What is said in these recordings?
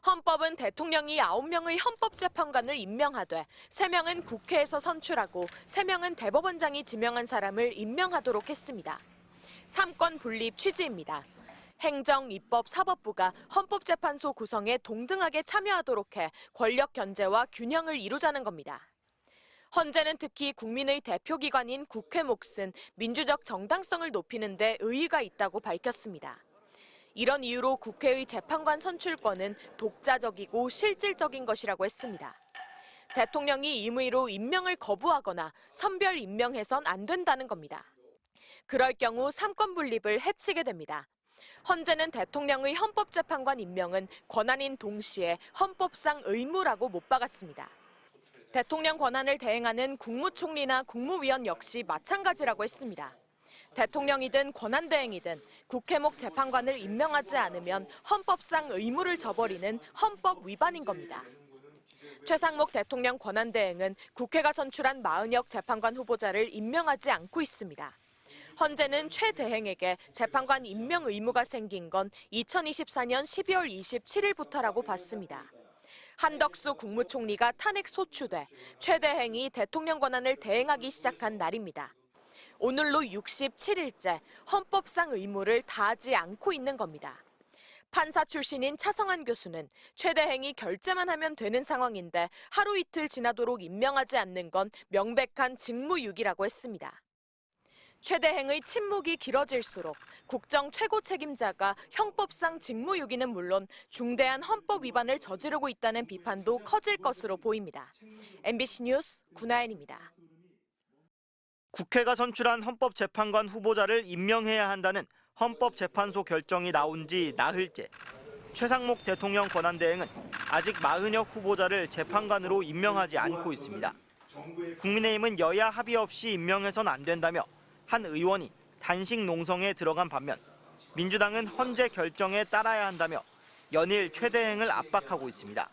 헌법은 대통령이 9명의 헌법재판관을 임명하되 3명은 국회에서 선출하고 3명은 대법원장이 지명한 사람을 임명하도록 했습니다. 삼권 분립 취지입니다. 행정, 입법, 사법부가 헌법재판소 구성에 동등하게 참여하도록 해 권력 견제와 균형을 이루자는 겁니다. 헌재는 특히 국민의 대표기관인 국회 몫은 민주적 정당성을 높이는 데 의의가 있다고 밝혔습니다. 이런 이유로 국회의 재판관 선출권은 독자적이고 실질적인 것이라고 했습니다. 대통령이 임의로 임명을 거부하거나 선별 임명해선 안 된다는 겁니다. 그럴 경우 삼권 분립을 해치게 됩니다. 헌재는 대통령의 헌법재판관 임명은 권한인 동시에 헌법상 의무라고 못 박았습니다. 대통령 권한을 대행하는 국무총리나 국무위원 역시 마찬가지라고 했습니다. 대통령이든 권한대행이든 국회목 재판관을 임명하지 않으면 헌법상 의무를 저버리는 헌법 위반인 겁니다. 최상목 대통령 권한대행은 국회가 선출한 마은혁 재판관 후보자를 임명하지 않고 있습니다. 헌재는 최 대행에게 재판관 임명 의무가 생긴 건 2024년 12월 27일부터라고 봤습니다. 한덕수 국무총리가 탄핵 소추돼 최 대행이 대통령 권한을 대행하기 시작한 날입니다. 오늘로 67일째 헌법상 의무를 다하지 않고 있는 겁니다. 판사 출신인 차성한 교수는 최 대행이 결재만 하면 되는 상황인데 하루 이틀 지나도록 임명하지 않는 건 명백한 직무유기라고 했습니다. 최 대행의 침묵이 길어질수록 국정 최고 책임자가 형법상 직무유기는 물론 중대한 헌법 위반을 저지르고 있다는 비판도 커질 것으로 보입니다. MBC 뉴스 구나연입니다. 국회가 선출한 헌법재판관 후보자를 임명해야 한다는 헌법재판소 결정이 나온 지 나흘째. 최상목 대통령 권한대행은 아직 마은혁 후보자를 재판관으로 임명하지 않고 있습니다. 국민의힘은 여야 합의 없이 임명해선 안 된다며 한 의원이 단식 농성에 들어간 반면 민주당은 헌재 결정에 따라야 한다며 연일 최 대행을 압박하고 있습니다.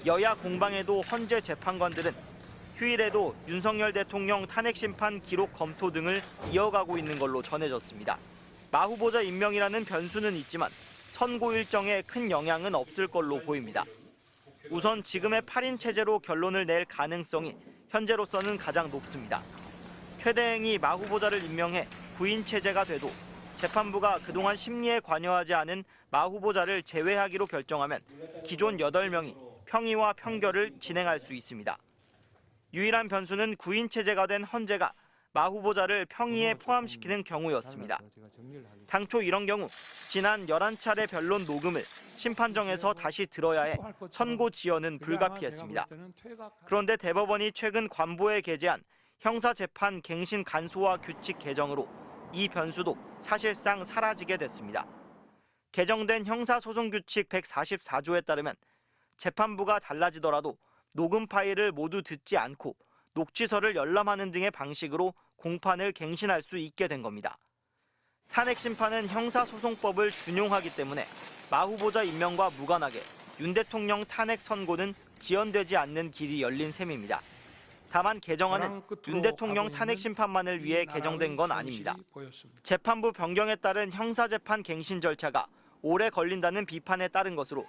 여야 공방에도 헌재 재판관들은 휴일에도 윤석열 대통령 탄핵 심판 기록 검토 등을 이어가고 있는 걸로 전해졌습니다. 마 후보자 임명이라는 변수는 있지만 선고 일정에 큰 영향은 없을 걸로 보입니다. 우선 지금의 8인 체제로 결론을 낼 가능성이 현재로서는 가장 높습니다. 최 대행이 마 후보자를 임명해 9인 체제가 돼도 재판부가 그동안 심리에 관여하지 않은 마 후보자를 제외하기로 결정하면 기존 8명이 평의와 평결을 진행할 수 있습니다. 유일한 변수는 9인 체제가 된 헌재가 마 후보자를 평의에 포함시키는 경우였습니다. 당초 이런 경우 지난 11차례 변론 녹음을 심판정에서 다시 들어야 해 선고 지연은 불가피했습니다. 그런데 대법원이 최근 관보에 게재한 형사재판 갱신 간소화 규칙 개정으로 이 변수도 사실상 사라지게 됐습니다. 개정된 형사소송규칙 144조에 따르면 재판부가 달라지더라도 녹음 파일을 모두 듣지 않고 녹취서를 열람하는 등의 방식으로 공판을 갱신할 수 있게 된 겁니다. 탄핵 심판은 형사소송법을 준용하기 때문에 마 후보자 임명과 무관하게 윤 대통령 탄핵 선고는 지연되지 않는 길이 열린 셈입니다. 다만 개정안은 윤 대통령 탄핵 심판만을 위해 개정된 건 아닙니다. 재판부 변경에 따른 형사재판 갱신 절차가 오래 걸린다는 비판에 따른 것으로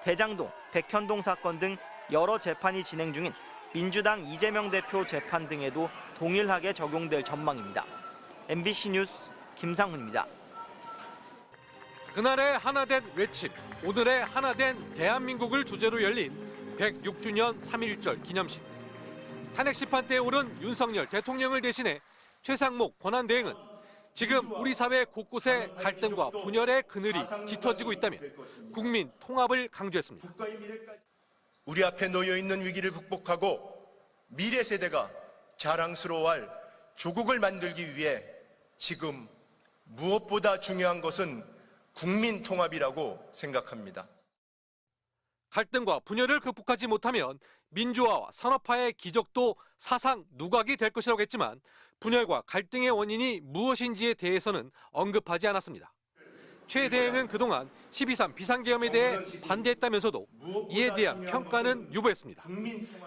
대장동, 백현동 사건 등 여러 재판이 진행 중인 민주당 이재명 대표 재판 등에도 동일하게 적용될 전망입니다. MBC 뉴스 김상훈입니다. 그날의 하나된 외침, 오늘의 하나된 대한민국을 주제로 열린 106주년 3.1절 기념식. 탄핵 심판 때에 오른 윤석열 대통령을 대신해 최상목 권한대행은 지금 우리 사회 곳곳에 갈등과 분열의 그늘이 짙어지고 있다며 국민 통합을 강조했습니다. 우리 앞에 놓여 있는 위기를 극복하고 미래 세대가 자랑스러워할 조국을 만들기 위해 지금 무엇보다 중요한 것은 국민 통합이라고 생각합니다. 갈등과 분열을 극복하지 못하면 민주화와 산업화의 기적도 사상 누각이 될 것이라고 했지만 분열과 갈등의 원인이 무엇인지에 대해서는 언급하지 않았습니다. 최 대행은 그동안 12.3 비상계엄에 대해 반대했다면서도 이에 대한 평가는 유보했습니다.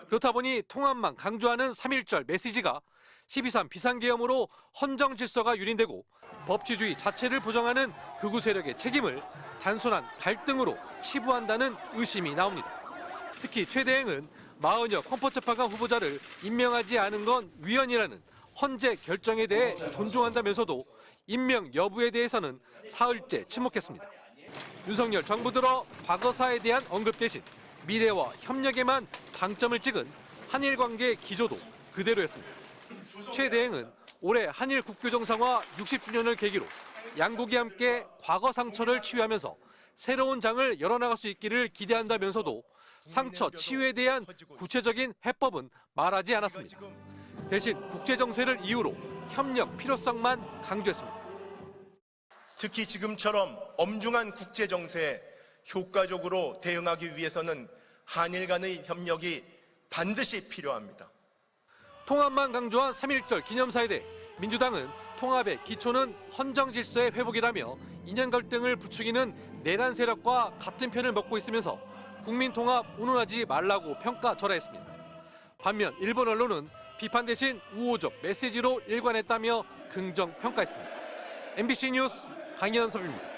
그렇다 보니 통합만 강조하는 3.1절 메시지가 12.3 비상계엄으로 헌정 질서가 유린되고 법치주의 자체를 부정하는 극우 세력의 책임을 단순한 갈등으로 치부한다는 의심이 나옵니다. 특히 최 대행은 마은혁 헌법재판관 후보자를 임명하지 않은 건 위헌이라는 헌재 결정에 대해 존중한다면서도 임명 여부에 대해서는 사흘째 침묵했습니다. 윤석열 정부 들어 과거사에 대한 언급 대신 미래와 협력에만 방점을 찍은 한일 관계 기조도 그대로였습니다. 최 대행은 올해 한일 국교 정상화 60주년을 계기로 양국이 함께 과거 상처를 치유하면서 새로운 장을 열어나갈 수 있기를 기대한다면서도 상처 치유에 대한 구체적인 해법은 말하지 않았습니다. 대신 국제정세를 이유로 협력 필요성만 강조했습니다. 특히 지금처럼 엄중한 국제정세에 효과적으로 대응하기 위해서는 한일 간의 협력이 반드시 필요합니다. 통합만 강조한 3.1절 기념사에 대해 민주당은 통합의 기초는 헌정 질서의 회복이라며 이념 갈등을 부추기는 내란 세력과 같은 편을 먹고 있으면서 국민 통합 운운하지 말라고 평가절하했습니다. 반면 일본 언론은 비판 대신 우호적 메시지로 일관했다며 긍정 평가했습니다. MBC 뉴스 강현섭입니다.